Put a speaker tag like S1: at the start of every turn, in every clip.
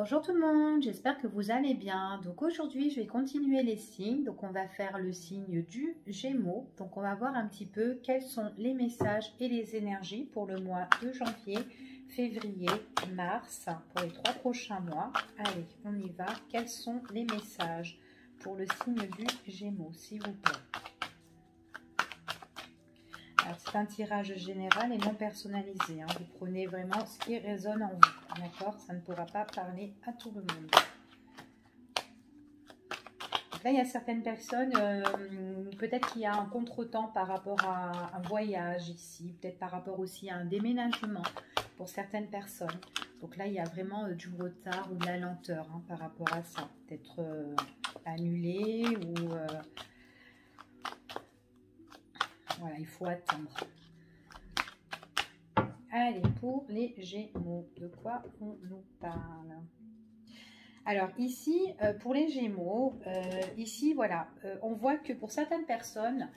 S1: Bonjour tout le monde, j'espère que vous allez bien. Donc aujourd'hui, je vais continuer les signes. Donc on va faire le signe du Gémeaux. Donc on va voir un petit peu quels sont les messages et les énergies pour le mois de janvier, février, mars, pour les 3 prochains mois. Allez, on y va. Quels sont les messages pour le signe du Gémeaux, s'il vous plaît? Alors c'est un tirage général et non personnalisé. Vous prenez vraiment ce qui résonne en vous. D'accord? Ça ne pourra pas parler à tout le monde. Donc là, il y a certaines personnes, peut-être qu'il y a un contretemps par rapport à un voyage ici, peut-être par rapport aussi à un déménagement pour certaines personnes. Donc là, il y a vraiment du retard ou de la lenteur par rapport à ça. Peut-être annulé ou... voilà, il faut attendre. Allez, pour les Gémeaux, de quoi on nous parle? Alors ici, pour les Gémeaux, ici, voilà, on voit que pour certaines personnes,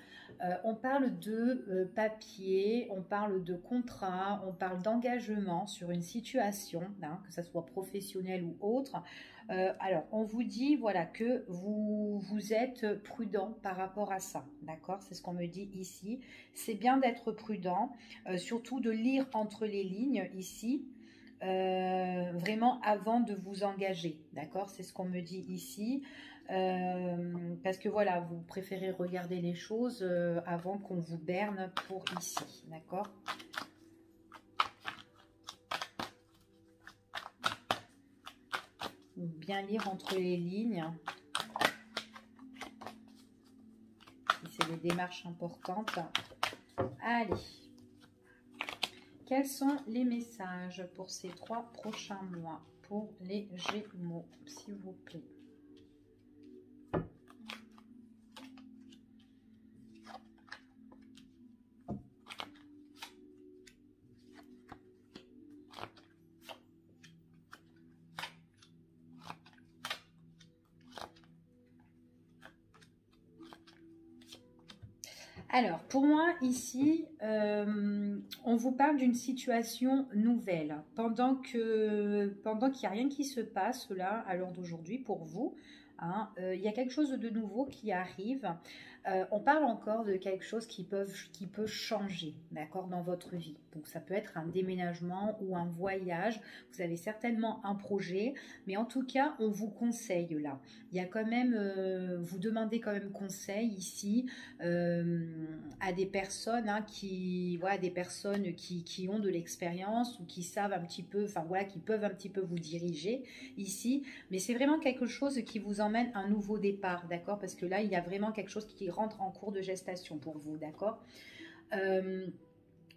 S1: on parle de papier, on parle de contrat, on parle d'engagement sur une situation, que ce soit professionnelle ou autre. Alors, on vous dit, voilà, que vous êtes prudent par rapport à ça, d'accord? C'est ce qu'on me dit ici. C'est bien d'être prudent, surtout de lire entre les lignes ici. Vraiment avant de vous engager, d'accord? C'est ce qu'on me dit ici, parce que voilà, vous préférez regarder les choses avant qu'on vous berne pour ici, d'accord? Bien lire entre les lignes, si c'est des démarches importantes. Allez. Quels sont les messages pour ces 3 prochains mois pour les Gémeaux, s'il vous plaît? Alors, pour moi, ici, on vous parle d'une situation nouvelle. Pendant qu'il n'y a rien qui se passe là, à l'heure d'aujourd'hui, pour vous, il y a quelque chose de nouveau qui arrive. On parle encore de quelque chose qui peut changer, d'accord, dans votre vie. Donc, ça peut être un déménagement ou un voyage. Vous avez certainement un projet, mais en tout cas, on vous conseille là. Il y a quand même, vous demandez quand même conseil ici à des personnes qui ont de l'expérience ou qui savent un petit peu, enfin voilà, qui peuvent un petit peu vous diriger ici. Mais c'est vraiment quelque chose qui vous emmène un nouveau départ, d'accord? Parce que là, il y a vraiment quelque chose qui rentre en cours de gestation pour vous, d'accord?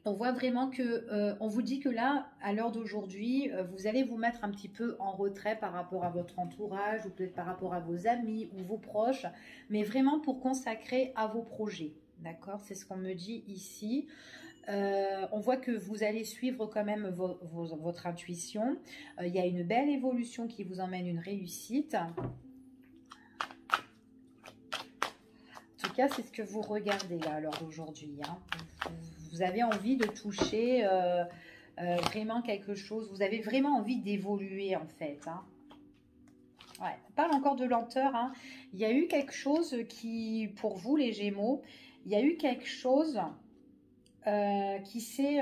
S1: On voit vraiment que, on vous dit que là, à l'heure d'aujourd'hui, vous allez vous mettre un petit peu en retrait par rapport à votre entourage ou peut-être par rapport à vos amis ou vos proches, mais vraiment pour consacrer à vos projets, d'accord? C'est ce qu'on me dit ici. On voit que vous allez suivre quand même votre intuition. Il y a une belle évolution qui vous emmène une réussite. En tout cas, c'est ce que vous regardez là à l'heure d'aujourd'hui. Vous avez envie de toucher vraiment quelque chose. Vous avez vraiment envie d'évoluer en fait. Ouais, on parle encore de lenteur. Il y a eu quelque chose qui, pour vous les Gémeaux, il y a eu quelque chose qui s'est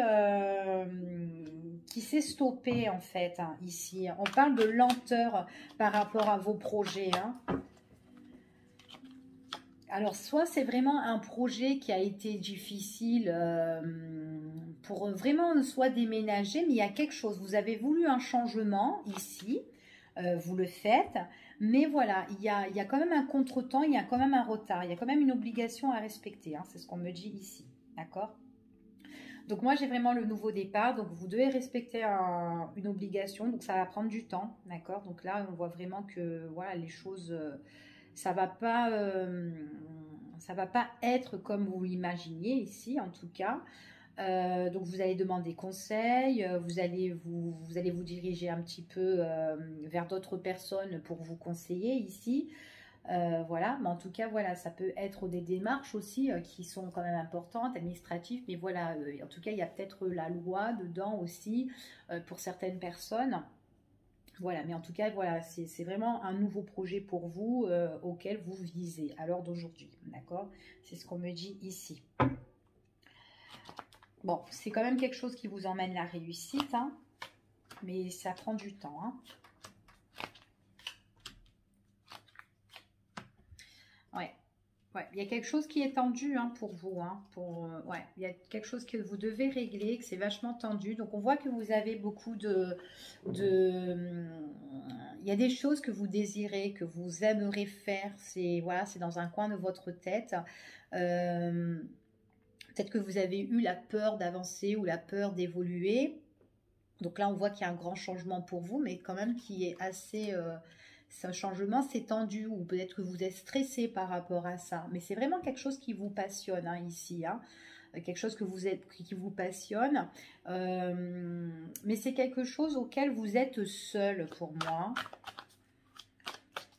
S1: stoppé en fait ici. On parle de lenteur par rapport à vos projets. Alors, soit c'est vraiment un projet qui a été difficile pour vraiment soit déménager, mais il y a quelque chose. Vous avez voulu un changement ici, vous le faites, mais voilà, il y a quand même un contretemps, il y a quand même un retard, il y a quand même une obligation à respecter. C'est ce qu'on me dit ici, d'accord? Donc moi, j'ai vraiment le nouveau départ, donc vous devez respecter une obligation, donc ça va prendre du temps, d'accord? Donc là, on voit vraiment que voilà, les choses... ça va pas être comme vous l'imaginiez ici en tout cas. Donc vous allez demander conseil, vous allez vous diriger un petit peu vers d'autres personnes pour vous conseiller ici. Voilà, mais en tout cas voilà, ça peut être des démarches aussi qui sont quand même importantes, administratives, mais voilà, en tout cas il y a peut-être la loi dedans aussi pour certaines personnes. Voilà, mais en tout cas, voilà, c'est vraiment un nouveau projet pour vous auquel vous visez à l'heure d'aujourd'hui, d'accord? C'est ce qu'on me dit ici. Bon, c'est quand même quelque chose qui vous emmène la réussite, hein, mais ça prend du temps, hein. Ouais. Ouais, il y a quelque chose qui est tendu hein, pour vous. Hein, ouais, il y a quelque chose que vous devez régler, que c'est vachement tendu. Donc, on voit que vous avez beaucoup il y a des choses que vous désirez, que vous aimeriez faire. C'est voilà, c'est dans un coin de votre tête. Euh, Peut-être que vous avez eu la peur d'avancer ou la peur d'évoluer. Donc là, on voit qu'il y a un grand changement pour vous, mais quand même qui est assez... ce changement s'est tendu ou peut-être que vous êtes stressé par rapport à ça. Mais c'est vraiment quelque chose qui vous passionne hein, ici. Hein. Quelque chose que vous êtes, qui vous passionne. Mais c'est quelque chose auquel vous êtes seul pour moi.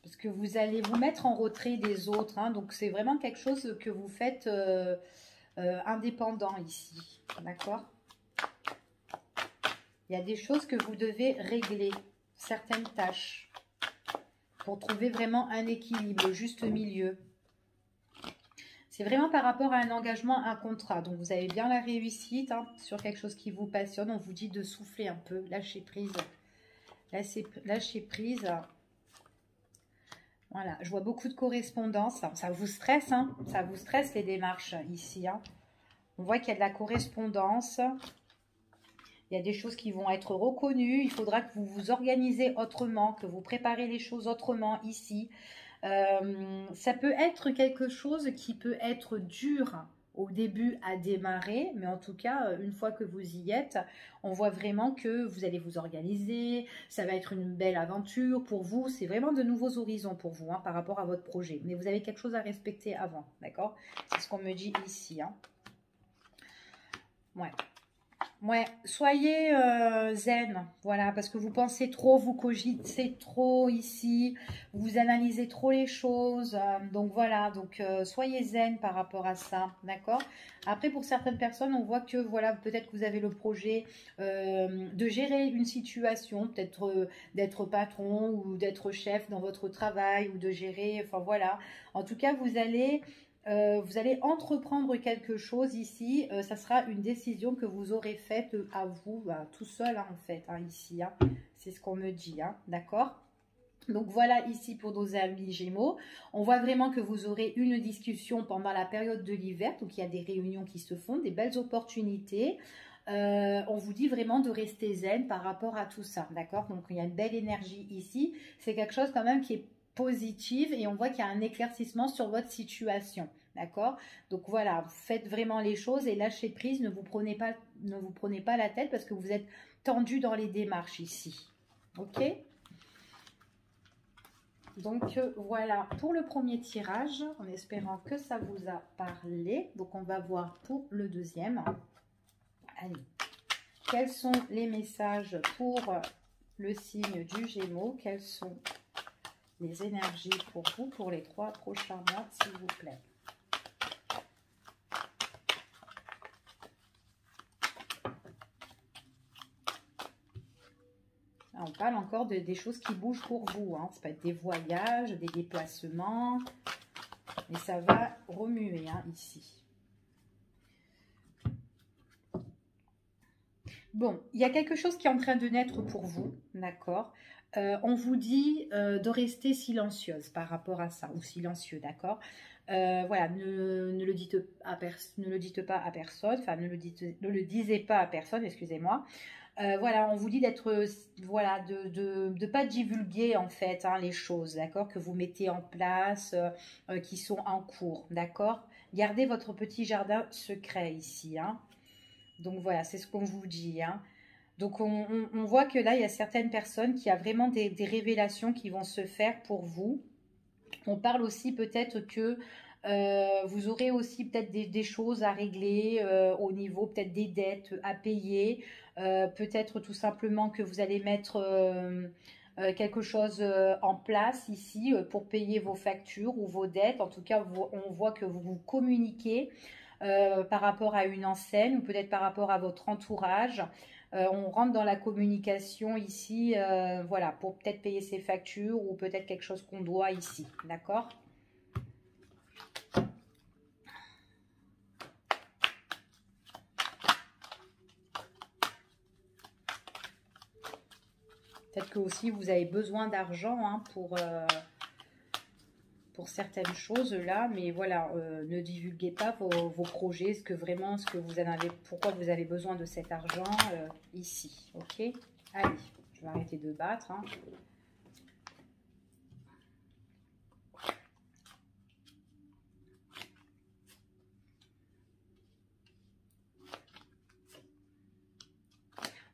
S1: Parce que vous allez vous mettre en retrait des autres. Hein. Donc c'est vraiment quelque chose que vous faites indépendant ici. D'accord ? Il y a des choses que vous devez régler, certaines tâches, pour trouver vraiment un équilibre, le juste milieu. C'est vraiment par rapport à un engagement, un contrat. Donc, vous avez bien la réussite hein, sur quelque chose qui vous passionne. On vous dit de souffler un peu, lâcher prise. Lâcher prise. Voilà, je vois beaucoup de correspondance. Ça vous stresse, hein, ça vous stresse les démarches ici. Hein. On voit qu'il y a de la correspondance. Il y a des choses qui vont être reconnues. Il faudra que vous vous organisez autrement, que vous préparez les choses autrement ici. Ça peut être quelque chose qui peut être dur au début à démarrer, mais en tout cas, une fois que vous y êtes, on voit vraiment que vous allez vous organiser. Ça va être une belle aventure pour vous. C'est vraiment de nouveaux horizons pour vous hein, par rapport à votre projet. Mais vous avez quelque chose à respecter avant, d'accord? C'est ce qu'on me dit ici. Hein. Ouais. Ouais, soyez zen, voilà, parce que vous pensez trop, vous cogitez trop ici, vous analysez trop les choses, donc voilà, donc soyez zen par rapport à ça, d'accord? Après, pour certaines personnes, on voit que, voilà, peut-être que vous avez le projet de gérer une situation, peut-être d'être patron ou d'être chef dans votre travail ou de gérer, enfin voilà, en tout cas, vous allez entreprendre quelque chose ici. Ça sera une décision que vous aurez faite à vous, tout seul hein, en fait, hein, ici. Hein. C'est ce qu'on me dit, hein, d'accord? Donc voilà ici pour nos amis Gémeaux. On voit vraiment que vous aurez une discussion pendant la période de l'hiver. Donc il y a des réunions qui se font, des belles opportunités. On vous dit vraiment de rester zen par rapport à tout ça, d'accord? Donc il y a une belle énergie ici. C'est quelque chose quand même qui est positive et on voit qu'il y a un éclaircissement sur votre situation, d'accord? Donc voilà, faites vraiment les choses et lâchez prise, ne vous prenez pas la tête parce que vous êtes tendu dans les démarches ici, ok? Donc voilà pour le premier tirage, en espérant que ça vous a parlé. Donc on va voir pour le deuxième. Allez, quels sont les messages pour le signe du Gémeaux? Quelles sont les énergies pour vous pour les 3 prochains mois, s'il vous plaît? On parle encore des choses qui bougent pour vous. Hein. Ça peut être des voyages, des déplacements. Mais ça va remuer hein, ici. Bon, il y a quelque chose qui est en train de naître pour vous. D'accord. On vous dit de rester silencieuse par rapport à ça. Ou silencieux, d'accord. Voilà, ne le dites pas à personne. Enfin, ne le disiez pas à personne, excusez-moi. Voilà, on vous dit d'être, voilà, de pas divulguer en fait hein, les choses, d'accord, que vous mettez en place, qui sont en cours, d'accord. Gardez votre petit jardin secret ici, hein. Donc voilà, c'est ce qu'on vous dit, hein. Donc on voit que là, il y a certaines personnes qui a vraiment des révélations qui vont se faire pour vous. On parle aussi peut-être que vous aurez aussi peut-être des choses à régler au niveau peut-être des dettes à payer. Peut-être tout simplement que vous allez mettre quelque chose en place ici pour payer vos factures ou vos dettes. En tout cas, on voit que vous vous communiquez par rapport à une enseigne ou peut-être par rapport à votre entourage. On rentre dans la communication ici, voilà, pour peut-être payer ses factures ou peut-être quelque chose qu'on doit ici, d'accord? Peut-être que aussi vous avez besoin d'argent hein, pour certaines choses là, mais voilà, ne divulguez pas vos projets, ce que vous en avez, pourquoi vous avez besoin de cet argent ici, ok? Allez, je vais arrêter de battre. Hein.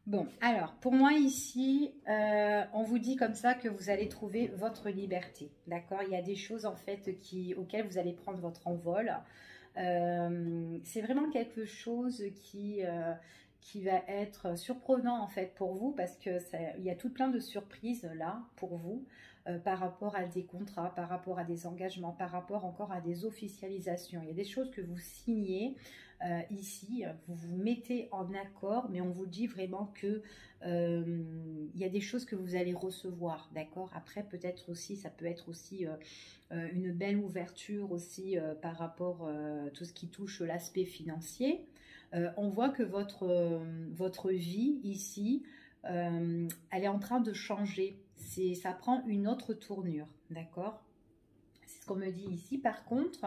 S1: Bon, alors, pour moi ici, on vous dit comme ça que vous allez trouver votre liberté, d'accord? Il y a des choses en fait auxquelles vous allez prendre votre envol. C'est vraiment quelque chose qui va être surprenant en fait pour vous parce que il y a tout plein de surprises là pour vous par rapport à des contrats, par rapport à des engagements, par rapport encore à des officialisations. Il y a des choses que vous signez ici, vous vous mettez en accord, mais on vous dit vraiment que il y a des choses que vous allez recevoir, d'accord? Après, peut-être aussi, ça peut être aussi une belle ouverture aussi par rapport à tout ce qui touche l'aspect financier. On voit que votre vie ici, elle est en train de changer. Ça prend une autre tournure, d'accord? C'est ce qu'on me dit ici. Par contre,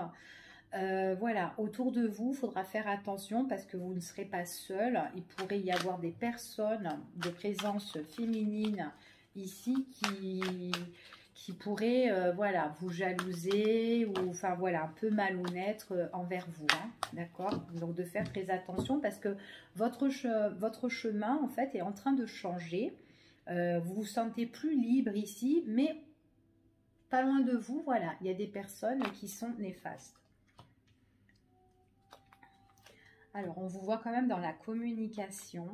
S1: voilà, autour de vous, il faudra faire attention parce que vous ne serez pas seul. Il pourrait y avoir des personnes de présence féminine ici qui pourraient voilà, vous jalouser ou enfin voilà, un peu malhonnête envers vous. Hein, d'accord? Donc de faire très attention parce que votre chemin en fait est en train de changer. Vous vous sentez plus libre ici, mais pas loin de vous, voilà, il y a des personnes qui sont néfastes. Alors, on vous voit quand même dans la communication.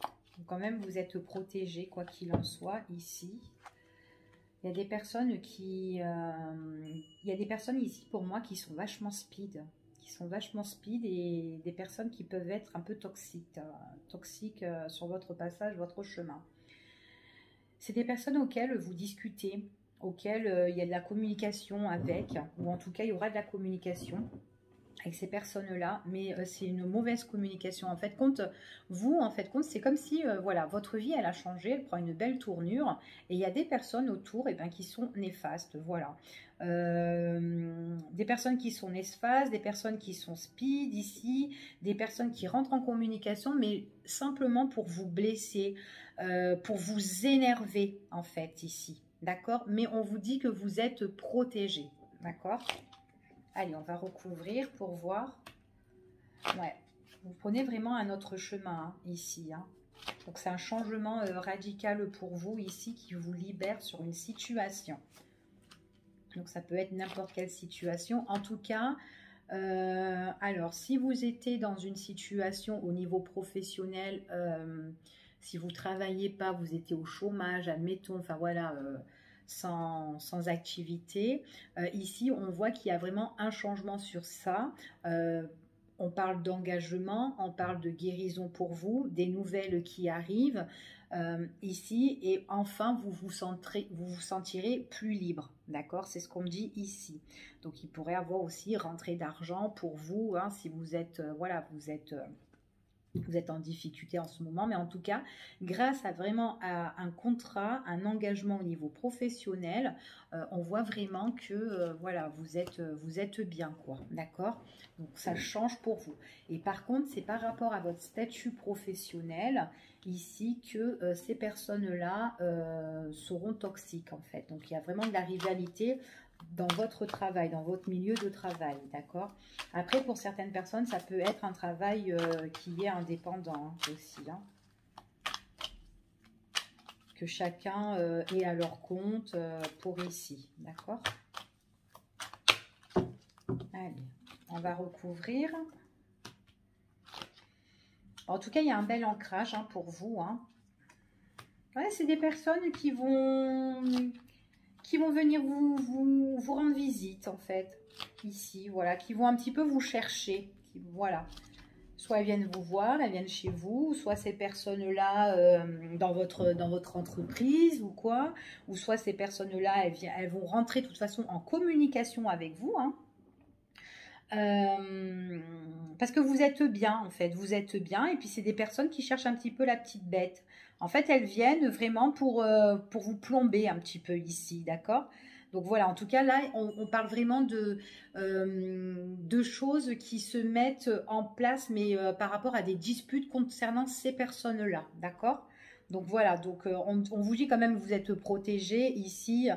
S1: Donc, quand même, vous êtes protégé, quoi qu'il en soit, ici. Il y a des personnes il y a des personnes ici, pour moi, qui sont vachement speed. Et des personnes qui peuvent être un peu toxiques sur votre passage, votre chemin. C'est des personnes auxquelles vous discutez, auxquelles il y a de la communication avec, ou en tout cas, il y aura de la communication avec ces personnes-là, mais c'est une mauvaise communication. En fait, c'est comme si, voilà, votre vie, elle a changé, elle prend une belle tournure, et il y a des personnes autour, qui sont néfastes, voilà. Des personnes qui sont néfastes, des personnes qui sont speed ici, des personnes qui rentrent en communication, mais simplement pour vous blesser, pour vous énerver, en fait, ici, d'accord? Mais on vous dit que vous êtes protégé, d'accord? Allez, on va recouvrir pour voir. Ouais, vous prenez vraiment un autre chemin hein, ici. Hein. Donc, c'est un changement radical pour vous ici qui vous libère sur une situation. Donc, ça peut être n'importe quelle situation. En tout cas, alors, si vous étiez dans une situation au niveau professionnel, si vous ne travaillez pas, vous étiez au chômage, admettons, enfin voilà... sans activité. Ici, on voit qu'il y a vraiment un changement sur ça. On parle d'engagement, on parle de guérison pour vous, des nouvelles qui arrivent ici. Et enfin, vous vous sentirez plus libre. D'accord? C'est ce qu'on me dit ici. Donc, il pourrait y avoir aussi rentrée d'argent pour vous hein, si vous êtes, voilà, vous êtes en difficulté en ce moment, mais en tout cas, grâce à vraiment à un contrat, un engagement au niveau professionnel, on voit vraiment que voilà, vous êtes bien, quoi, d'accord? Donc ça change pour vous. Et par contre, c'est par rapport à votre statut professionnel ici que ces personnes-là seront toxiques en fait. Donc il y a vraiment de la rivalité dans votre travail, dans votre milieu de travail, d'accord? Après, pour certaines personnes, ça peut être un travail qui est indépendant hein, aussi. Hein. Que chacun est à leur compte pour ici, d'accord? Allez, on va recouvrir. En tout cas, il y a un bel ancrage hein, pour vous. Hein. Ouais, c'est des personnes qui qui vont venir vous rendre visite, en fait. Ici, voilà. Qui vont un petit peu vous chercher. Voilà. Soit elles viennent vous voir, elles viennent chez vous, soit ces personnes-là dans votre entreprise ou quoi. Ou soit ces personnes-là, elles vont rentrer de toute façon en communication avec vous, hein. Parce que vous êtes bien, en fait, vous êtes bien, et puis c'est des personnes qui cherchent un petit peu la petite bête. En fait, elles viennent vraiment pour vous plomber un petit peu ici, d'accord? Donc voilà, en tout cas, là, on parle vraiment de choses qui se mettent en place, mais par rapport à des disputes concernant ces personnes-là, d'accord? Donc voilà, donc on vous dit quand même que vous êtes protégé ici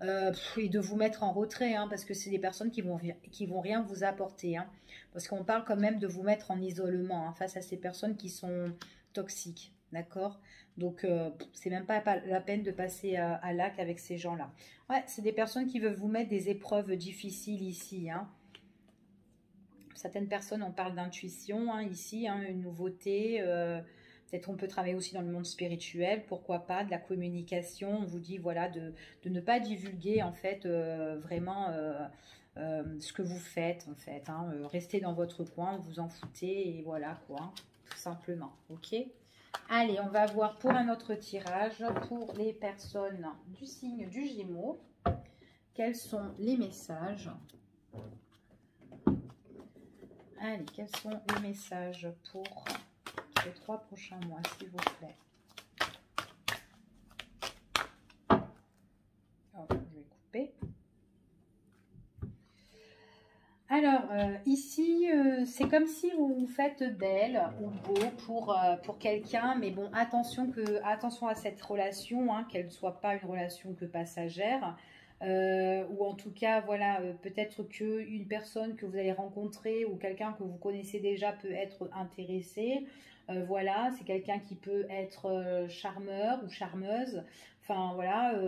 S1: et de vous mettre en retrait, hein, parce que c'est des personnes qui vont rien vous apporter, hein, parce qu'on parle quand même de vous mettre en isolement, hein, face à ces personnes qui sont toxiques, d'accord? Donc c'est même pas la peine de passer à l'acte avec ces gens-là. Ouais, c'est des personnes qui veulent vous mettre des épreuves difficiles ici, hein. Certaines personnes, on parle d'intuition, hein, ici, hein, une nouveauté. Peut-être on peut travailler aussi dans le monde spirituel, pourquoi pas, de la communication. On vous dit, voilà, de ne pas divulguer, en fait, vraiment ce que vous faites, en fait, hein. Restez dans votre coin, vous en foutez, et voilà, quoi, hein, tout simplement, ok? Allez, on va voir pour un autre tirage, pour les personnes du signe du Gémeaux. Quels sont les messages? Allez, quels sont les messages pour les 3 prochains mois, s'il vous plaît? Alors, je vais couper. Alors, ici, c'est comme si vous vous faites belle ou beau pour quelqu'un, mais bon, attention à cette relation, hein, qu'elle ne soit pas une relation que passagère. Ou en tout cas, voilà, peut-être qu'une personne que vous allez rencontrer ou quelqu'un que vous connaissez déjà peut être intéressé. Voilà, c'est quelqu'un qui peut être charmeur ou charmeuse. Enfin, voilà,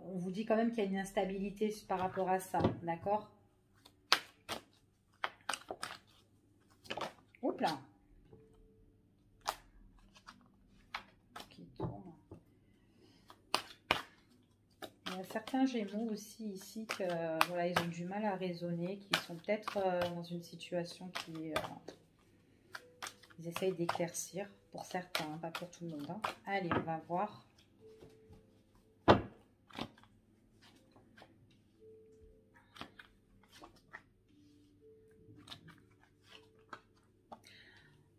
S1: on vous dit quand même qu'il y a une instabilité par rapport à ça, d'accord? Oups là. Qui tourne. Il y a certains Gémeaux aussi ici que voilà, ils ont du mal à raisonner, qui sont peut-être dans une situation qui ils essayent d'éclaircir pour certains, hein, pas pour tout le monde, hein. Allez, on va voir.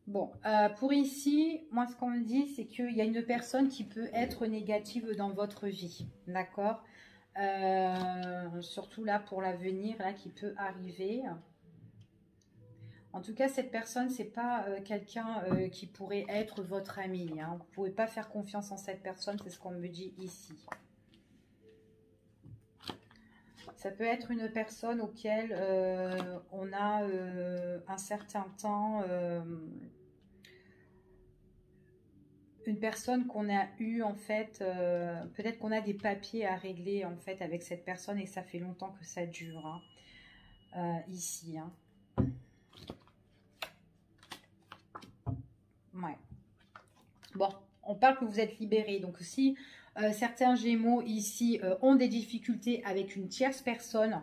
S1: Bon, pour ici, moi ce qu'on me dit, c'est qu'il y a une personne qui peut être négative dans votre vie, d'accord? Surtout là pour l'avenir, là qui peut arriver. En tout cas, cette personne, c'est pas quelqu'un qui pourrait être votre ami, hein. Vous pouvez pas faire confiance en cette personne, c'est ce qu'on me dit ici. Ça peut être une personne auquel on a un certain temps... une personne qu'on a eu en fait, peut-être qu'on a des papiers à régler en fait avec cette personne et ça fait longtemps que ça dure, hein, ici, hein. Ouais. Bon, on parle que vous êtes libéré, donc si certains Gémeaux ici ont des difficultés avec une tierce personne,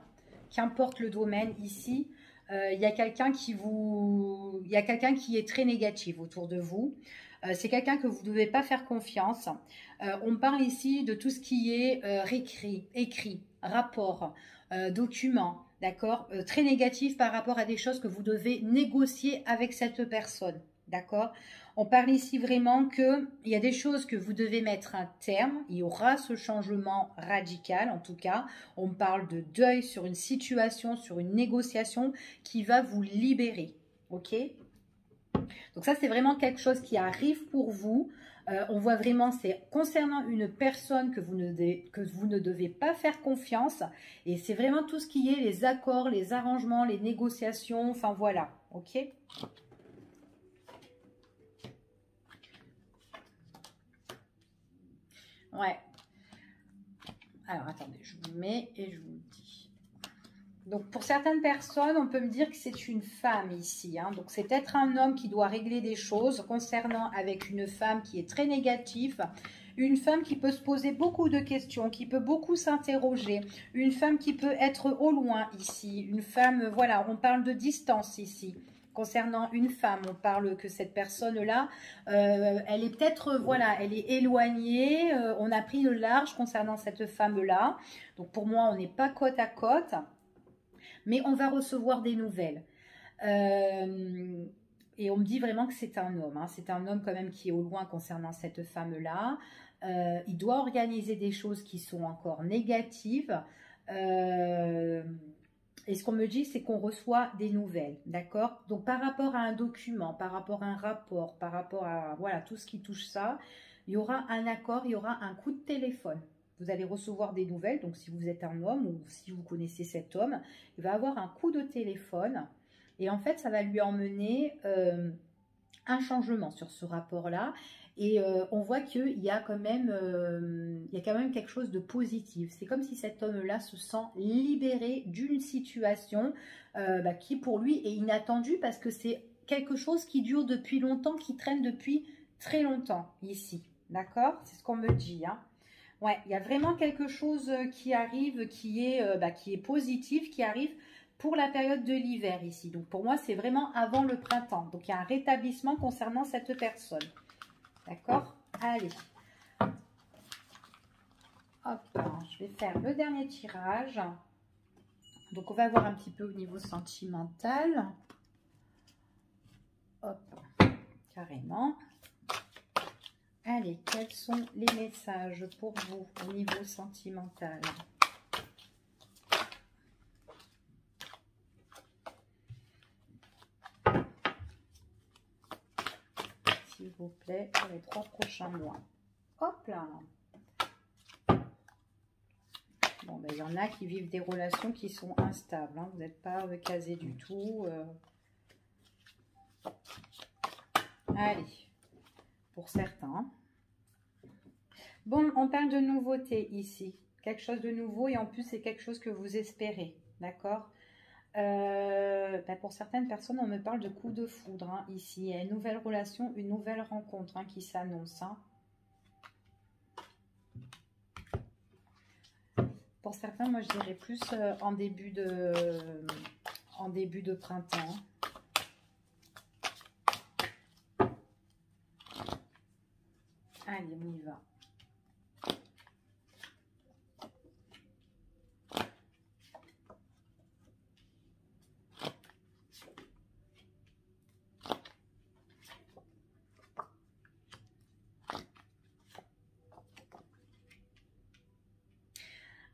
S1: qu'importe le domaine ici, il y a quelqu'un qui est très négatif autour de vous. C'est quelqu'un que vous ne devez pas faire confiance. On parle ici de tout ce qui est écrit, rapport, document, d'accord, très négatif par rapport à des choses que vous devez négocier avec cette personne, d'accord. On parle ici vraiment qu'il y a des choses que vous devez mettre un terme. Il y aura ce changement radical, en tout cas. On parle de deuil sur une situation, sur une négociation qui va vous libérer, ok. Donc ça, c'est vraiment quelque chose qui arrive pour vous. On voit vraiment, c'est concernant une personne que vous ne devez pas faire confiance. Et c'est vraiment tout ce qui est les accords, les arrangements, les négociations. Enfin, voilà. OK? Ouais. Alors, attendez. Je vous mets et je vous le dis. Donc, pour certaines personnes, on peut me dire que c'est une femme ici. Hein. Donc, c'est peut-être un homme qui doit régler des choses concernant avec une femme qui est très négative. Une femme qui peut se poser beaucoup de questions, qui peut beaucoup s'interroger. Une femme qui peut être au loin ici. Une femme, voilà, on parle de distance ici. Concernant une femme, on parle que cette personne-là, elle est peut-être, voilà, elle est éloignée. On a pris le large concernant cette femme-là. Donc, pour moi, on n'est pas côte à côte. Mais on va recevoir des nouvelles. Et on me dit vraiment que c'est un homme. Hein. C'est un homme quand même qui est au loin concernant cette femme-là. Il doit organiser des choses qui sont encore négatives. Et ce qu'on me dit, c'est qu'on reçoit des nouvelles. D'accord? Donc, par rapport à un document, par rapport à un rapport, par rapport à voilà, tout ce qui touche ça, il y aura un accord, il y aura un coup de téléphone. Vous allez recevoir des nouvelles, donc si vous êtes un homme ou si vous connaissez cet homme, il va avoir un coup de téléphone et en fait, ça va lui emmener un changement sur ce rapport-là et on voit qu'il y a quand même, quelque chose de positif. C'est comme si cet homme-là se sent libéré d'une situation qui pour lui est inattendue parce que c'est quelque chose qui dure depuis longtemps, qui traîne depuis très longtemps ici. D'accord? C'est ce qu'on me dit, hein. Ouais, il y a vraiment quelque chose qui arrive, qui est positif, qui arrive pour la période de l'hiver ici. Donc pour moi, c'est vraiment avant le printemps. Donc il y a un rétablissement concernant cette personne. D'accord? Allez. Hop, je vais faire le dernier tirage. Donc on va voir un petit peu au niveau sentimental. Hop, carrément. Allez, quels sont les messages pour vous au niveau sentimental? S'il vous plaît, pour les 3 prochains mois. Hop là! Bon, ben, il y en a qui vivent des relations qui sont instables. Hein. Vous n'êtes pas casé du tout. Allez, pour certains. Bon, on parle de nouveauté ici. Quelque chose de nouveau et en plus, c'est quelque chose que vous espérez. D'accord? Pour certaines personnes, on me parle de coup de foudre hein, ici. Il y a une nouvelle relation, une nouvelle rencontre hein, qui s'annonce. Hein. Pour certains, moi, je dirais plus en début de printemps. Allez, on y va.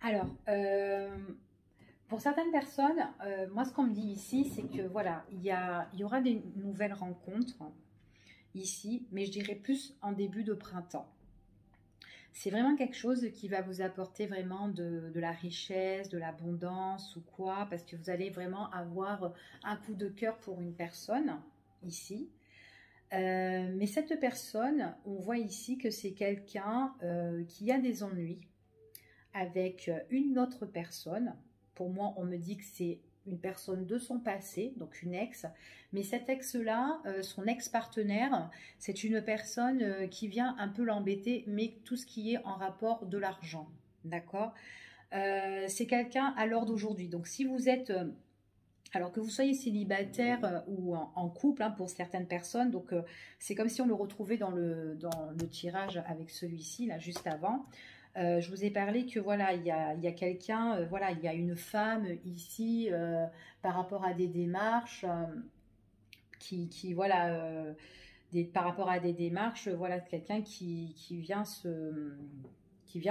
S1: Alors, pour certaines personnes, moi ce qu'on me dit ici, c'est que voilà, il y aura des nouvelles rencontres ici, mais je dirais plus en début de printemps. C'est vraiment quelque chose qui va vous apporter vraiment de la richesse, de l'abondance ou quoi, parce que vous allez vraiment avoir un coup de cœur pour une personne ici. Mais cette personne, on voit ici que c'est quelqu'un qui a des ennuis avec une autre personne. Pour moi, on me dit que c'est une personne de son passé, donc une ex. Mais cet ex-là, son ex-partenaire, c'est une personne qui vient un peu l'embêter, mais tout ce qui est en rapport de l'argent. D'accord? C'est quelqu'un à l'heure d'aujourd'hui. Donc, si vous êtes... alors que vous soyez célibataire ou en couple hein, pour certaines personnes, donc c'est comme si on le retrouvait dans le tirage avec celui-ci, là, juste avant. Je vous ai parlé que voilà, il y a quelqu'un, voilà, il y a une femme ici par rapport à des démarches voilà, par rapport à des démarches, voilà, quelqu'un qui vient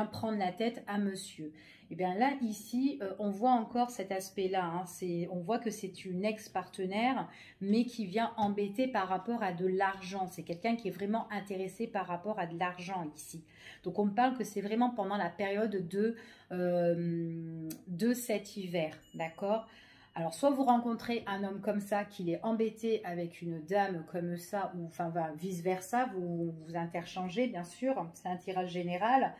S1: prendre la tête à monsieur. Et bien là, ici, on voit encore cet aspect-là. Hein, on voit que c'est une ex-partenaire, mais qui vient embêter par rapport à de l'argent. C'est quelqu'un qui est vraiment intéressé par rapport à de l'argent ici. Donc, on me parle que c'est vraiment pendant la période de cet hiver. D'accord ? Alors, soit vous rencontrez un homme comme ça, qu'il est embêté avec une dame comme ça, ou enfin vice-versa, vous interchangez, bien sûr. C'est un tirage général.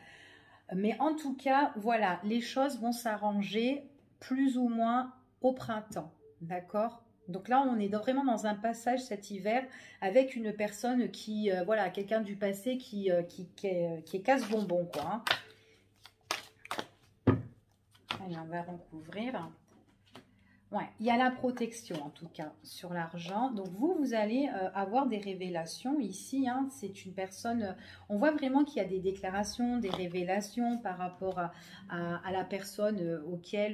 S1: Mais en tout cas, voilà, les choses vont s'arranger plus ou moins au printemps, d'accord? Donc là, on est vraiment dans un passage cet hiver avec une personne qui, voilà, quelqu'un du passé qui est casse-bonbon, quoi. Hein. Allez, on va recouvrir. Ouais, il y a la protection en tout cas sur l'argent. Donc vous allez avoir des révélations ici. Hein. C'est une personne, on voit vraiment qu'il y a des déclarations, des révélations par rapport à la personne auquel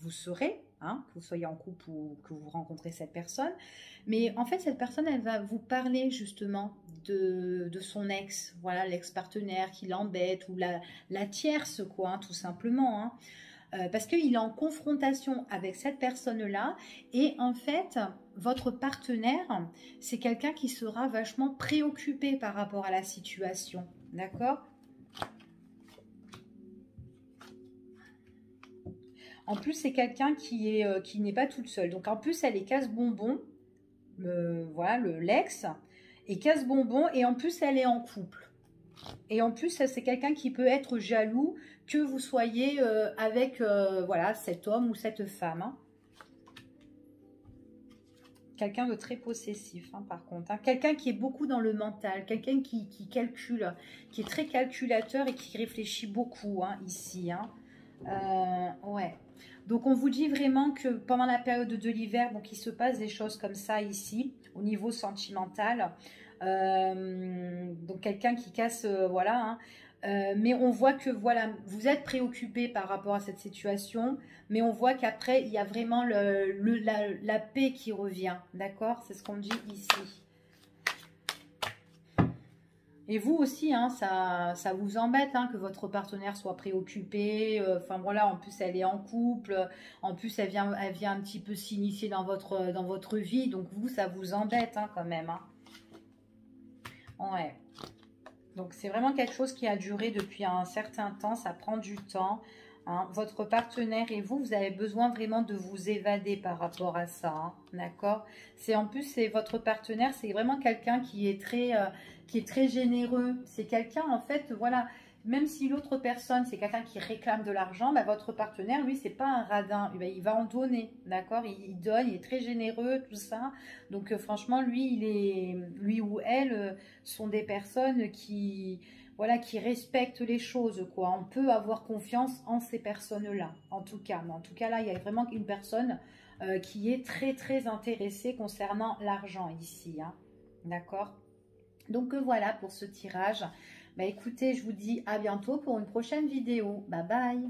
S1: vous serez. Hein, que vous soyez en couple ou que vous rencontrez cette personne. Mais en fait, cette personne, elle va vous parler justement de son ex. Voilà, l'ex-partenaire qui l'embête ou la tierce, quoi, hein, tout simplement. Hein. Parce qu'il est en confrontation avec cette personne-là et en fait, votre partenaire, c'est quelqu'un qui sera vachement préoccupé par rapport à la situation, d'accord? En plus, c'est quelqu'un qui n'est pas toute seule. Donc en plus, elle est casse-bonbon, voilà, l'ex, et casse-bonbon, et en plus, elle est en couple. Et en plus, c'est quelqu'un qui peut être jaloux que vous soyez avec voilà, cet homme ou cette femme. Hein. Quelqu'un de très possessif, hein, par contre. Hein. Quelqu'un qui est beaucoup dans le mental. Quelqu'un qui calcule, qui est très calculateur et qui réfléchit beaucoup hein, ici. Hein. Ouais. Donc, on vous dit vraiment que pendant la période de l'hiver, donc il se passe des choses comme ça ici, au niveau sentimental. Donc quelqu'un qui casse, voilà. Hein. Mais on voit que voilà, vous êtes préoccupé par rapport à cette situation, mais on voit qu'après il y a vraiment la paix qui revient, d'accord? C'est ce qu'on dit ici. Et vous aussi, hein, ça vous embête hein, que votre partenaire soit préoccupé. Enfin voilà, en plus elle est en couple, en plus elle vient un petit peu s'initier dans votre vie, donc vous ça vous embête hein, quand même. Hein. Ouais. Donc, c'est vraiment quelque chose qui a duré depuis un certain temps. Ça prend du temps. Hein. Votre partenaire et vous avez besoin vraiment de vous évader par rapport à ça. Hein. D'accord? En plus, c'est votre partenaire, c'est vraiment quelqu'un qui est très généreux. C'est quelqu'un, en fait, voilà. Même si l'autre personne, c'est quelqu'un qui réclame de l'argent, bah, votre partenaire, lui, c'est pas un radin. Bah, il va en donner, d'accord? Il donne, il est très généreux, tout ça. Donc, franchement, lui ou elle sont des personnes qui, voilà, qui respectent les choses, quoi. On peut avoir confiance en ces personnes-là, en tout cas. Mais en tout cas, là, il y a vraiment une personne qui est très, très intéressée concernant l'argent ici, hein. D'accord? Donc, voilà pour ce tirage. Bah écoutez, je vous dis à bientôt pour une prochaine vidéo. Bye bye.